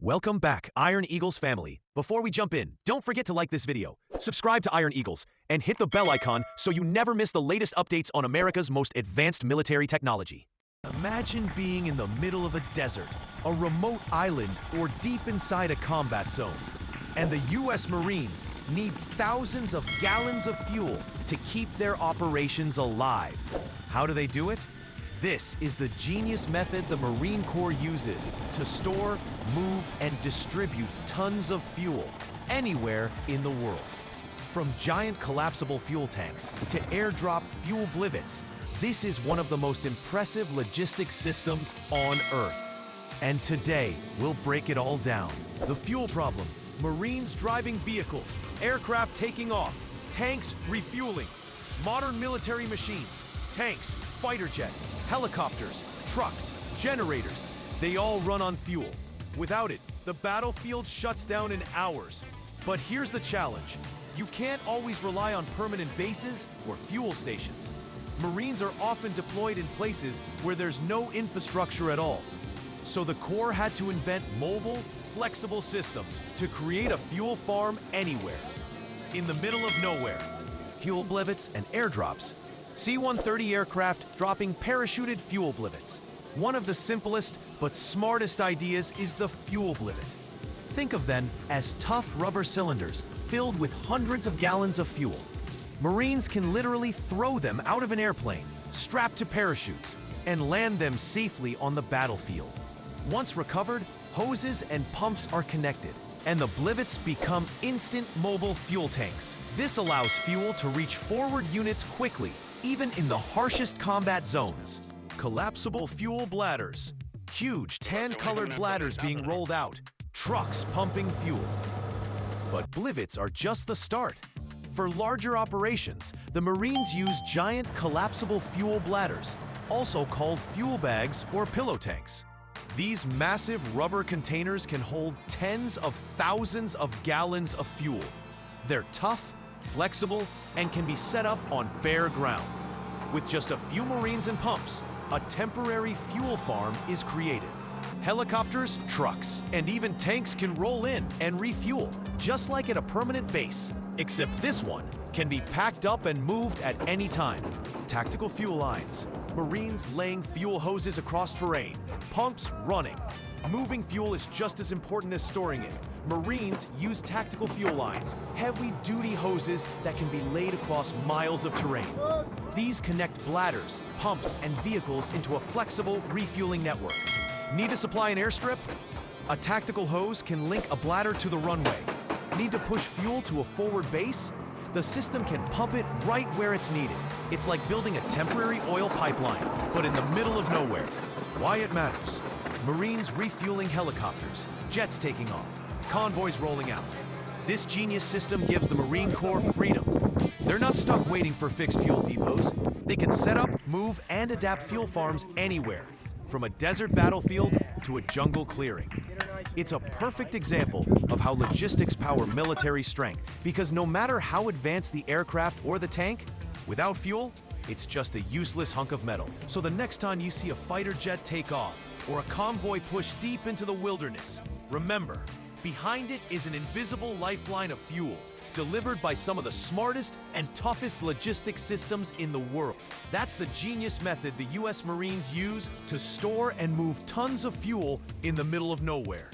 Welcome back, Iron Eagles family. Before we jump in, don't forget to like this video, subscribe to Iron Eagles, and hit the bell icon so you never miss the latest updates on America's most advanced military technology. Imagine being in the middle of a desert, a remote island, or deep inside a combat zone. And the U.S. Marines need thousands of gallons of fuel to keep their operations alive. How do they do it? This is the genius method the Marine Corps uses to store, move, and distribute tons of fuel anywhere in the world. From giant collapsible fuel tanks to airdrop fuel blivets, this is one of the most impressive logistics systems on Earth. And today, we'll break it all down. The fuel problem, Marines driving vehicles, aircraft taking off, tanks refueling, modern military machines, tanks, fighter jets, helicopters, trucks, generators, they all run on fuel. Without it, the battlefield shuts down in hours. But here's the challenge. You can't always rely on permanent bases or fuel stations. Marines are often deployed in places where there's no infrastructure at all. So the Corps had to invent mobile, flexible systems to create a fuel farm anywhere. In the middle of nowhere, fuel blivets and airdrops. C-130 aircraft dropping parachuted fuel blivets. One of the simplest but smartest ideas is the fuel blivet. Think of them as tough rubber cylinders filled with hundreds of gallons of fuel. Marines can literally throw them out of an airplane, strapped to parachutes, and land them safely on the battlefield. Once recovered, hoses and pumps are connected, and the blivets become instant mobile fuel tanks. This allows fuel to reach forward units quickly, even in the harshest combat zones. Collapsible fuel bladders. Huge tan-colored bladders being rolled out. Trucks pumping fuel. But blivets are just the start. For larger operations, the Marines use giant collapsible fuel bladders, also called fuel bags or pillow tanks. These massive rubber containers can hold tens of thousands of gallons of fuel. They're tough, flexible, and can be set up on bare ground. With just a few Marines and pumps, a temporary fuel farm is created. Helicopters, trucks, and even tanks can roll in and refuel, just like at a permanent base, except this one can be packed up and moved at any time. Tactical fuel lines. Marines laying fuel hoses across terrain, pumps running. Moving fuel is just as important as storing it. Marines use tactical fuel lines, heavy-duty hoses that can be laid across miles of terrain. These connect bladders, pumps, and vehicles into a flexible refueling network. Need to supply an airstrip? A tactical hose can link a bladder to the runway. Need to push fuel to a forward base? The system can pump it right where it's needed. It's like building a temporary oil pipeline, but in the middle of nowhere. Why it matters. Marines refueling helicopters, jets taking off, convoys rolling out. This genius system gives the Marine Corps freedom. They're not stuck waiting for fixed fuel depots. They can set up, move, and adapt fuel farms anywhere, from a desert battlefield to a jungle clearing. It's a perfect example of how logistics power military strength, because no matter how advanced the aircraft or the tank, without fuel, it's just a useless hunk of metal. So the next time you see a fighter jet take off, or a convoy push deep into the wilderness, remember, behind it is an invisible lifeline of fuel, delivered by some of the smartest and toughest logistics systems in the world. That's the genius method the U.S. Marines use to store and move tons of fuel in the middle of nowhere.